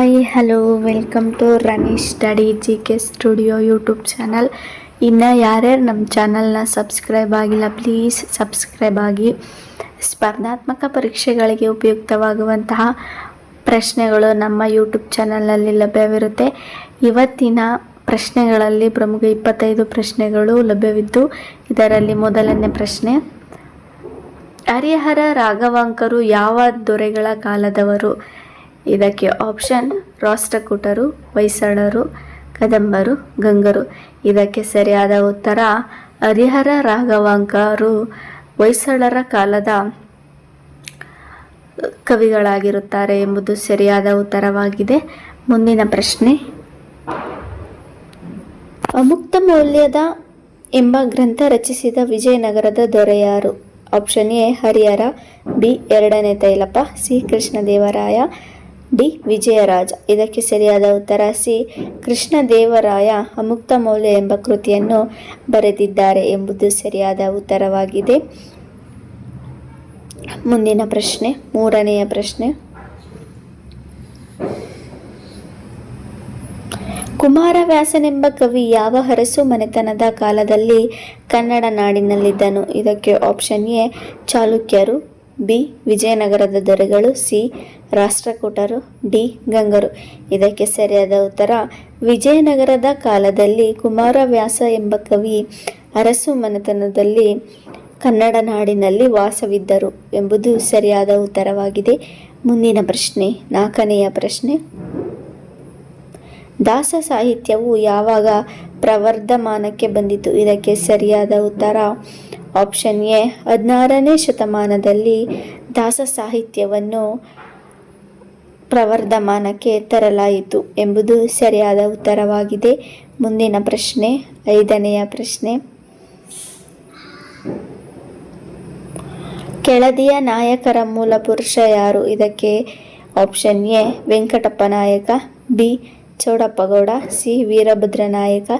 Hi hello welcome to Ranish study G K studio YouTube channel. ಇನ್ನು ಯಾರ್ಯಾರು ನಮ್ಮ ಚಾನಲ್ನ ಸಬ್ಸ್ಕ್ರೈಬ್ ಆಗಿಲ್ಲ ಪ್ಲೀಸ್ ಸಬ್ಸ್ಕ್ರೈಬ್ ಆಗಿ. ಸ್ಪರ್ಧಾತ್ಮಕ ಪರೀಕ್ಷೆಗಳಿಗೆ ಉಪಯುಕ್ತವಾಗುವಂತಹ ಪ್ರಶ್ನೆಗಳು ನಮ್ಮ ಯೂಟ್ಯೂಬ್ ಚಾನಲ್ನಲ್ಲಿ ಲಭ್ಯವಿರುತ್ತೆ. ಇವತ್ತಿನ ಪ್ರಶ್ನೆಗಳಲ್ಲಿ ಪ್ರಮುಖ 25 ಪ್ರಶ್ನೆಗಳು ಲಭ್ಯವಿದ್ದು, ಇದರಲ್ಲಿ ಮೊದಲನೇ ಪ್ರಶ್ನೆ, ಹರಿಹರ ರಾಘವಾಂಕರು ಯಾವ ದೊರೆಗಳ ಕಾಲದವರು? ಇದಕ್ಕೆ ಆಪ್ಷನ್ ರಾಷ್ಟ್ರಕೂಟರು, ಹೊಯ್ಸಳರು, ಕದಂಬರು, ಗಂಗರು. ಇದಕ್ಕೆ ಸರಿಯಾದ ಉತ್ತರ ಹರಿಹರ ರಾಘವಾಂಕರು ಹೊಯ್ಸಳರ ಕಾಲದ ಕವಿಗಳಾಗಿರುತ್ತಾರೆ ಎಂಬುದು ಸರಿಯಾದ ಉತ್ತರವಾಗಿದೆ. ಮುಂದಿನ ಪ್ರಶ್ನೆ, ಅಮುಕ್ತ ಮೌಲ್ಯದ ಎಂಬ ಗ್ರಂಥ ರಚಿಸಿದ ವಿಜಯನಗರದ ದೊರೆ ಯಾರು? ಆಪ್ಷನ್ ಎ ಹರಿಹರ, ಬಿ ಎರಡನೇ ತೈಲಪ್ಪ, ಸಿ ಕೃಷ್ಣದೇವರಾಯ, ಡಿ ವಿಜಯರಾಜ. ಇದಕ್ಕೆ ಸರಿಯಾದ ಉತ್ತರ ಸಿ ಕೃಷ್ಣದೇವರಾಯ ಅಮುಕ್ತ ಮೌಲ್ಯ ಎಂಬ ಕೃತಿಯನ್ನು ಬರೆದಿದ್ದಾರೆ ಎಂಬುದು ಸರಿಯಾದ ಉತ್ತರವಾಗಿದೆ. ಮುಂದಿನ ಪ್ರಶ್ನೆ, ಮೂರನೆಯ ಪ್ರಶ್ನೆ, ಕುಮಾರವ್ಯಾಸನೆಂಬ ಕವಿ ಯಾವ ಅರಸು ಮನೆತನದ ಕಾಲದಲ್ಲಿ ಕನ್ನಡ ನಾಡಿನಲ್ಲಿದ್ದನು? ಇದಕ್ಕೆ ಆಪ್ಷನ್ ಎ ಚಾಲುಕ್ಯರು, ಬಿ ವಿಜಯನಗರದ ದೊರೆಗಳು, ಸಿ ರಾಷ್ಟ್ರಕೂಟರು, ಡಿ ಗಂಗರು. ಇದಕ್ಕೆ ಸರಿಯಾದ ಉತ್ತರ ವಿಜಯನಗರದ ಕಾಲದಲ್ಲಿ ಕುಮಾರವ್ಯಾಸ ಎಂಬ ಕವಿ ಅರಸು ಮನೆತನದಲ್ಲಿ ಕನ್ನಡ ನಾಡಿನಲ್ಲಿ ವಾಸವಿದ್ದರು ಎಂಬುದು ಸರಿಯಾದ ಉತ್ತರವಾಗಿದೆ. ಮುಂದಿನ ಪ್ರಶ್ನೆ, ನಾಲ್ಕನೆಯ ಪ್ರಶ್ನೆ, ದಾಸ ಸಾಹಿತ್ಯವು ಯಾವಾಗ ಪ್ರವರ್ಧಮಾನಕ್ಕೆ ಬಂದಿತು? ಇದಕ್ಕೆ ಸರಿಯಾದ ಉತ್ತರ ಆಪ್ಷನ್ ಎ 16ನೇ ಶತಮಾನದಲ್ಲಿ ದಾಸ ಸಾಹಿತ್ಯವನ್ನು ಪ್ರವರ್ಧಮಾನಕ್ಕೆ ತರಲಾಯಿತು ಎಂಬುದು ಸರಿಯಾದ ಉತ್ತರವಾಗಿದೆ. ಮುಂದಿನ ಪ್ರಶ್ನೆ, ಐದನೆಯ ಪ್ರಶ್ನೆ, ಕೆಳದಿಯ ನಾಯಕರ ಮೂಲ ಪುರುಷ ಯಾರು? ಇದಕ್ಕೆ ಆಪ್ಷನ್ ಎ ವೆಂಕಟಪ್ಪ ನಾಯಕ, ಬಿ ಚೌಡಪ್ಪ ಗೌಡ, ಸಿ ವೀರಭದ್ರ ನಾಯಕ,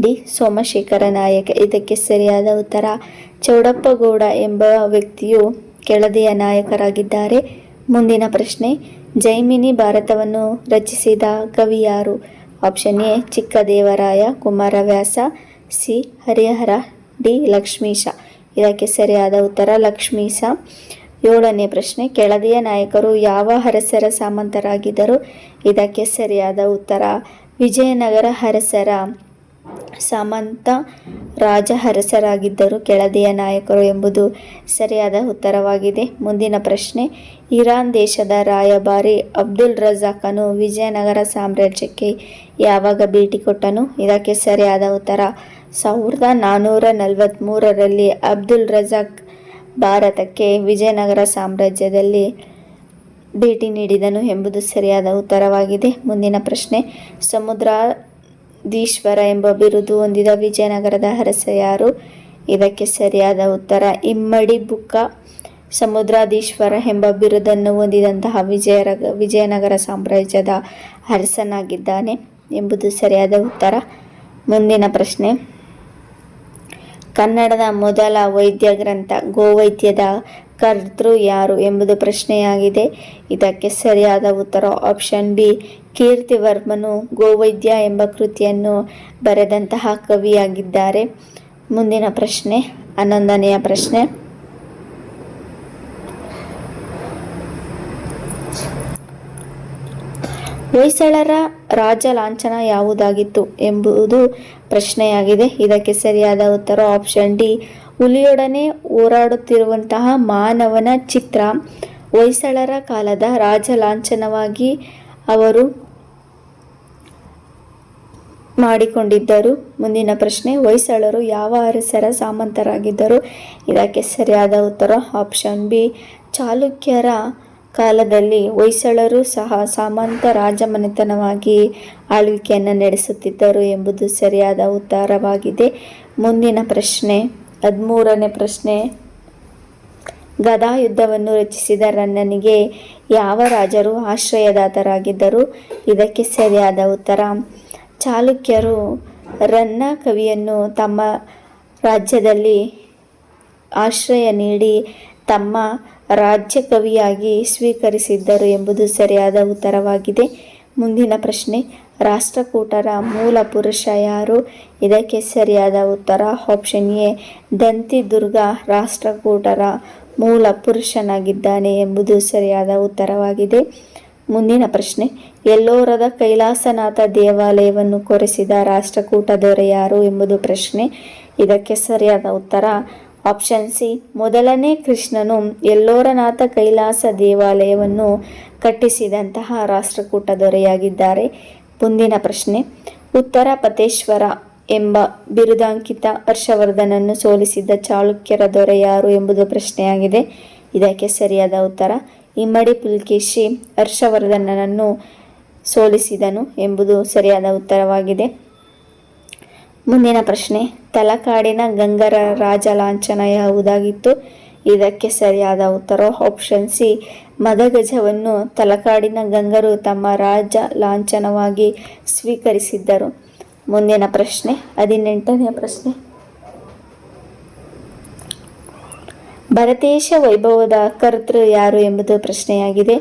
ಡಿ ಸೋಮಶೇಖರ ನಾಯಕ. ಇದಕ್ಕೆ ಸರಿಯಾದ ಉತ್ತರ ಚೌಡಪ್ಪ ಗೌಡ ಎಂಬ ವ್ಯಕ್ತಿಯು ಕೆಳದಿಯ ನಾಯಕರಾಗಿದ್ದಾರೆ. ಮುಂದಿನ ಪ್ರಶ್ನೆ, ಜೈಮಿನಿ ಭಾರತವನ್ನು ರಚಿಸಿದ ಕವಿ ಯಾರು? Option A Chikkadevaraya, Kumaravyasa, C Harihara, D Lakshmisha. ಇದಕ್ಕೆ ಸರಿಯಾದ ಉತ್ತರ ಲಕ್ಷ್ಮೀಶ. ಏಳನೇ ಪ್ರಶ್ನೆ, ಕೆಳದಿಯ ನಾಯಕರು ಯಾವ ಅರಸರ ಸಾಮಂತರಾಗಿದ್ದರು? ಇದಕ್ಕೆ ಸರಿಯಾದ ಉತ್ತರ ವಿಜಯನಗರ ಅರಸರ ಸಾಮಂತ ರಾಜ ಅರಸರಾಗಿದ್ದರು ಕೆಳದಿಯ ನಾಯಕರು ಎಂಬುದು ಸರಿಯಾದ ಉತ್ತರವಾಗಿದೆ. ಮುಂದಿನ ಪ್ರಶ್ನೆ, ಇರಾನ್ ದೇಶದ ರಾಯಭಾರಿ ಅಬ್ದುಲ್ ರಜಾಕನು ವಿಜಯನಗರ ಸಾಮ್ರಾಜ್ಯಕ್ಕೆ ಯಾವಾಗ ಭೇಟಿ ಕೊಟ್ಟನು? ಇದಕ್ಕೆ ಸರಿಯಾದ ಉತ್ತರ 1443ರಲ್ಲಿ ಅಬ್ದುಲ್ ರಜಾಕ್ ಭಾರತಕ್ಕೆ ವಿಜಯನಗರ ಸಾಮ್ರಾಜ್ಯದಲ್ಲಿ ಭೇಟಿ ನೀಡಿದನು ಎಂಬುದು ಸರಿಯಾದ ಉತ್ತರವಾಗಿದೆ. ಮುಂದಿನ ಪ್ರಶ್ನೆ, ಸಮುದ್ರಾಧೀಶ್ವರ ಎಂಬ ಬಿರುದು ಹೊಂದಿದ ವಿಜಯನಗರದ ಅರಸ ಯಾರು? ಇದಕ್ಕೆ ಸರಿಯಾದ ಉತ್ತರ ಇಮ್ಮಡಿ ಬುಕ್ಕ ಸಮುದ್ರಾಧೀಶ್ವರ ಎಂಬ ಬಿರುದನ್ನು ಹೊಂದಿದಂತಹ ವಿಜಯನಗರ ಸಾಮ್ರಾಜ್ಯದ ಅರಸನಾಗಿದ್ದಾನೆ ಎಂಬುದು ಸರಿಯಾದ ಉತ್ತರ. ಮುಂದಿನ ಪ್ರಶ್ನೆ, ಕನ್ನಡದ ಮೊದಲ ವೈದ್ಯ ಗ್ರಂಥ ಗೋವೈದ್ಯದ ಕರ್ತೃ ಯಾರು ಎಂಬುದು ಪ್ರಶ್ನೆಯಾಗಿದೆ. ಇದಕ್ಕೆ ಸರಿಯಾದ ಉತ್ತರ ಆಪ್ಷನ್ ಬಿ ಕೀರ್ತಿವರ್ಮನು ಗೋವೈದ್ಯ ಎಂಬ ಕೃತಿಯನ್ನು ಬರೆದಂತಹ ಕವಿಯಾಗಿದ್ದಾರೆ. ಮುಂದಿನ ಪ್ರಶ್ನೆ, 11ನೆಯ ಪ್ರಶ್ನೆ, ಹೊಯ್ಸಳರ ರಾಜ ಲಾಂಛನ ಯಾವುದಾಗಿತ್ತು ಎಂಬುದು ಪ್ರಶ್ನೆಯಾಗಿದೆ. ಇದಕ್ಕೆ ಸರಿಯಾದ ಉತ್ತರ ಆಪ್ಷನ್ ಡಿ ಹುಲಿಯೊಡನೆ ಹೋರಾಡುತ್ತಿರುವಂತಹ ಮಾನವನ ಚಿತ್ರ ಹೊಯ್ಸಳರ ಕಾಲದ ರಾಜ ಲಾಂಛನವಾಗಿ ಅವರು ಮಾಡಿಕೊಂಡಿದ್ದರು. ಮುಂದಿನ ಪ್ರಶ್ನೆ, ಹೊಯ್ಸಳರು ಯಾವ ಅರಸರ ಸಾಮಂತರಾಗಿದ್ದರು? ಇದಕ್ಕೆ ಸರಿಯಾದ ಉತ್ತರ ಆಪ್ಷನ್ ಬಿ ಚಾಲುಕ್ಯರ ಕಾಲದಲ್ಲಿ ಹೊಯ್ಸಳರು ಸಹ ಸಾಮಂತ ರಾಜಮನೆತನವಾಗಿ ಆಳ್ವಿಕೆಯನ್ನು ನಡೆಸುತ್ತಿದ್ದರು ಎಂಬುದು ಸರಿಯಾದ ಉತ್ತರವಾಗಿದೆ. ಮುಂದಿನ ಪ್ರಶ್ನೆ, 13ನೇ ಪ್ರಶ್ನೆ, ಗದಾಯುದ್ಧವನ್ನು ರಚಿಸಿದ ರನ್ನನಿಗೆ ಯಾವ ರಾಜರು ಆಶ್ರಯದಾತರಾಗಿದ್ದರು? ಇದಕ್ಕೆ ಸರಿಯಾದ ಉತ್ತರ ಚಾಲುಕ್ಯರು ರನ್ನ ಕವಿಯನ್ನು ತಮ್ಮ ರಾಜ್ಯದಲ್ಲಿ ಆಶ್ರಯ ನೀಡಿ ತಮ್ಮ ರಾಜ್ಯ ಕವಿಯಾಗಿ ಸ್ವೀಕರಿಸಿದ್ದರು ಎಂಬುದು ಸರಿಯಾದ ಉತ್ತರವಾಗಿದೆ. ಮುಂದಿನ ಪ್ರಶ್ನೆ, ರಾಷ್ಟ್ರಕೂಟರ ಮೂಲ ಪುರುಷ ಯಾರು? ಇದಕ್ಕೆ ಸರಿಯಾದ ಉತ್ತರ ಆಪ್ಷನ್ ಎ, ದಂತಿದುರ್ಗ ರಾಷ್ಟ್ರಕೂಟರ ಮೂಲ ಪುರುಷನಾಗಿದ್ದಾನೆ ಎಂಬುದು ಸರಿಯಾದ ಉತ್ತರವಾಗಿದೆ. ಮುಂದಿನ ಪ್ರಶ್ನೆ, ಎಲ್ಲೋರದ ಕೈಲಾಸನಾಥ ದೇವಾಲಯವನ್ನು ಕೊರೆಸಿದ ರಾಷ್ಟ್ರಕೂಟ ದೊರೆ ಯಾರು ಎಂಬುದು ಪ್ರಶ್ನೆ. ಇದಕ್ಕೆ ಸರಿಯಾದ ಉತ್ತರ ಆಪ್ಷನ್ ಸಿ, ಮೊದಲನೇ ಕೃಷ್ಣನು ಎಲ್ಲೋರನಾಥ ಕೈಲಾಸ ದೇವಾಲಯವನ್ನು ಕಟ್ಟಿಸಿದಂತಹ ರಾಷ್ಟ್ರಕೂಟ ದೊರೆಯಾಗಿದ್ದಾರೆ. ಮುಂದಿನ ಪ್ರಶ್ನೆ, ಉತ್ತರ ಪತೇಶ್ವರ ಎಂಬ ಬಿರುದಾಂಕಿತ ಹರ್ಷವರ್ಧನನ್ನು ಸೋಲಿಸಿದ ಚಾಲುಕ್ಯರ ದೊರೆ ಯಾರು ಎಂಬುದು ಪ್ರಶ್ನೆಯಾಗಿದೆ. ಇದಕ್ಕೆ ಸರಿಯಾದ ಉತ್ತರ ಇಮ್ಮಡಿ ಪುಲಕೇಶಿ ಹರ್ಷವರ್ಧನನನ್ನು ಸೋಲಿಸಿದನು ಎಂಬುದು ಸರಿಯಾದ ಉತ್ತರವಾಗಿದೆ. ಮುಂದಿನ ಪ್ರಶ್ನೆ, ತಲಕಾಡಿನ ಗಂಗರ ರಾಜ ಲಾಂಛನ ಯಾವುದಾಗಿತ್ತು? ಇದಕ್ಕೆ ಸರಿಯಾದ ಉತ್ತರ ಆಪ್ಷನ್ ಸಿ, ಮದಗಜವನ್ನು ತಲಕಾಡಿನ ಗಂಗರು ತಮ್ಮ ರಾಜ ಲಾಂಛನವಾಗಿ ಸ್ವೀಕರಿಸಿದ್ದರು. ಮುಂದಿನ ಪ್ರಶ್ನೆ, 18ನೇ ಪ್ರಶ್ನೆ, ಭರತೇಶ ವೈಭವದ ಕರ್ತೃ ಯಾರು ಎಂಬುದು ಪ್ರಶ್ನೆಯಾಗಿದೆ.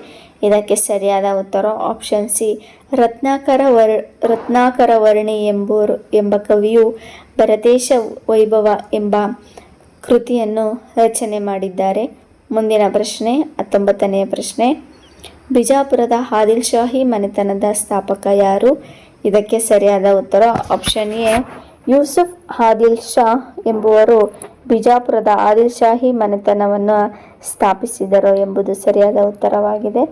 ಇದಕ್ಕೆ ಸರಿಯಾದ ಉತ್ತರ ಆಪ್ಷನ್ ಸಿ, ರತ್ನಾಕರ ವರ್ಣಿ ಎಂಬ ಕವಿಯು ಭರತೇಶ ವೈಭವ ಎಂಬ ಕೃತಿಯನ್ನು ರಚನೆ ಮಾಡಿದ್ದಾರೆ. ಮುಂದಿನ ಪ್ರಶ್ನೆ, 19ನೇ ಪ್ರಶ್ನೆ, ಬಿಜಾಪುರದ ಆದಿಲ್ ಶಾಹಿ ಮನೆತನದ ಸ್ಥಾಪಕ ಯಾರು? ಇದಕ್ಕೆ ಸರಿಯಾದ ಉತ್ತರ ಆಪ್ಷನ್ ಎ, ಯೂಸುಫ್ ಆದಿಲ್ ಶಾ ಎಂಬುವರು ಬಿಜಾಪುರದ ಆದಿಲ್ ಶಾಹಿ ಮನೆತನವನ್ನು ಸ್ಥಾಪಿಸಿದರು ಎಂಬುದು ಸರಿಯಾದ ಉತ್ತರವಾಗಿದೆ.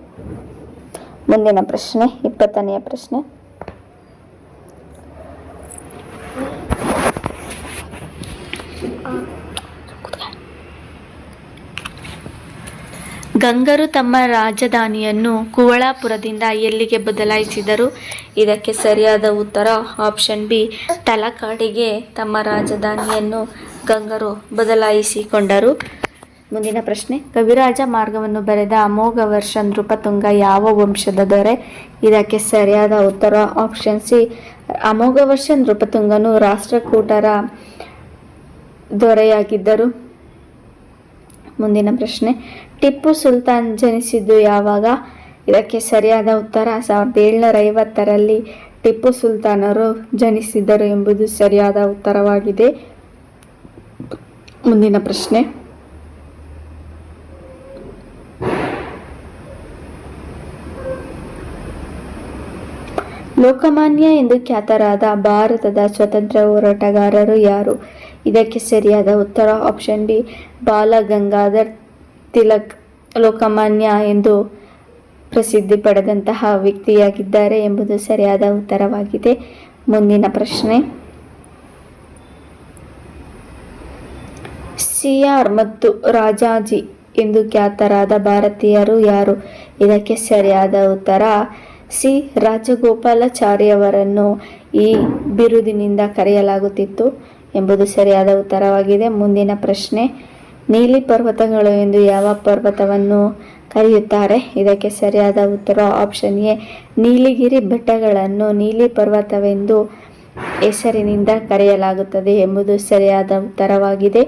ಮುಂದಿನ ಪ್ರಶ್ನೆ, 20ನೇ ಪ್ರಶ್ನೆ, ಗಂಗರು ತಮ್ಮ ರಾಜಧಾನಿಯನ್ನು ಕುವಳಾಪುರದಿಂದ ಎಲ್ಲಿಗೆ ಬದಲಾಯಿಸಿದರು? ಇದಕ್ಕೆ ಸರಿಯಾದ ಉತ್ತರ ಆಪ್ಷನ್ ಬಿ, ತಲಕಾಡಿಗೆ ತಮ್ಮ ರಾಜಧಾನಿಯನ್ನು ಗಂಗರು ಬದಲಾಯಿಸಿಕೊಂಡರು. ಮುಂದಿನ ಪ್ರಶ್ನೆ, ಕವಿರಾಜ ಮಾರ್ಗವನ್ನು ಬರೆದ ಅಮೋಘ ವರ್ಷ ನೃಪತುಂಗ ಯಾವ ವಂಶದ ದೊರೆ? ಇದಕ್ಕೆ ಸರಿಯಾದ ಉತ್ತರ ಆಪ್ಷನ್ ಸಿ, ಅಮೋಘ ವರ್ಷ ನೃಪತುಂಗನು ರಾಷ್ಟ್ರಕೂಟರ ದೊರೆಯಾಗಿದ್ದರು. ಮುಂದಿನ ಪ್ರಶ್ನೆ, ಟಿಪ್ಪು ಸುಲ್ತಾನ್ ಜನಿಸಿದ್ದು ಯಾವಾಗ? ಇದಕ್ಕೆ ಸರಿಯಾದ ಉತ್ತರ 1750ರಲ್ಲಿ ಟಿಪ್ಪು ಸುಲ್ತಾನರು ಜನಿಸಿದರು ಎಂಬುದು ಸರಿಯಾದ ಉತ್ತರವಾಗಿದೆ. ಮುಂದಿನ ಪ್ರಶ್ನೆ, ಲೋಕಮಾನ್ಯ ಎಂದು ಖ್ಯಾತರಾದ ಭಾರತದ ಸ್ವಾತಂತ್ರ್ಯ ಹೋರಾಟಗಾರರು ಯಾರು? ಇದಕ್ಕೆ ಸರಿಯಾದ ಉತ್ತರ ಆಪ್ಷನ್ ಬಿ, ಬಾಲ ಗಂಗಾಧರ್ ತಿಲಕ್ ಲೋಕಮಾನ್ಯ ಎಂದು ಪ್ರಸಿದ್ಧಿ ಪಡೆದಂತಹ ವ್ಯಕ್ತಿಯಾಗಿದ್ದಾರೆ ಎಂಬುದು ಸರಿಯಾದ ಉತ್ತರವಾಗಿದೆ. ಮುಂದಿನ ಪ್ರಶ್ನೆ, ಸಿಆರ್ ಮತ್ತು ರಾಜಾಜಿ ಎಂದು ಖ್ಯಾತರಾದ ಭಾರತೀಯರು ಯಾರು? ಇದಕ್ಕೆ ಸರಿಯಾದ ಉತ್ತರ ಸಿ, ರಾಜಗೋಪಾಲಾಚಾರಿಯವರನ್ನು ಈ ಬಿರುದಿನಿಂದ ಕರೆಯಲಾಗುತ್ತಿತ್ತು ಎಂಬುದು ಸರಿಯಾದ ಉತ್ತರವಾಗಿದೆ. ಮುಂದಿನ ಪ್ರಶ್ನೆ, ನೀಲಿ ಪರ್ವತಗಳು ಎಂದು ಯಾವ ಪರ್ವತವನ್ನು ಕರೆಯುತ್ತಾರೆ? ಇದಕ್ಕೆ ಸರಿಯಾದ ಉತ್ತರ ಆಪ್ಷನ್ ಎ, ನೀಲಗಿರಿ ಬೆಟ್ಟಗಳನ್ನು ನೀಲಿ ಪರ್ವತವೆಂದು ಹೆಸರಿನಿಂದ ಕರೆಯಲಾಗುತ್ತದೆ ಎಂಬುದು ಸರಿಯಾದ ಉತ್ತರವಾಗಿದೆ.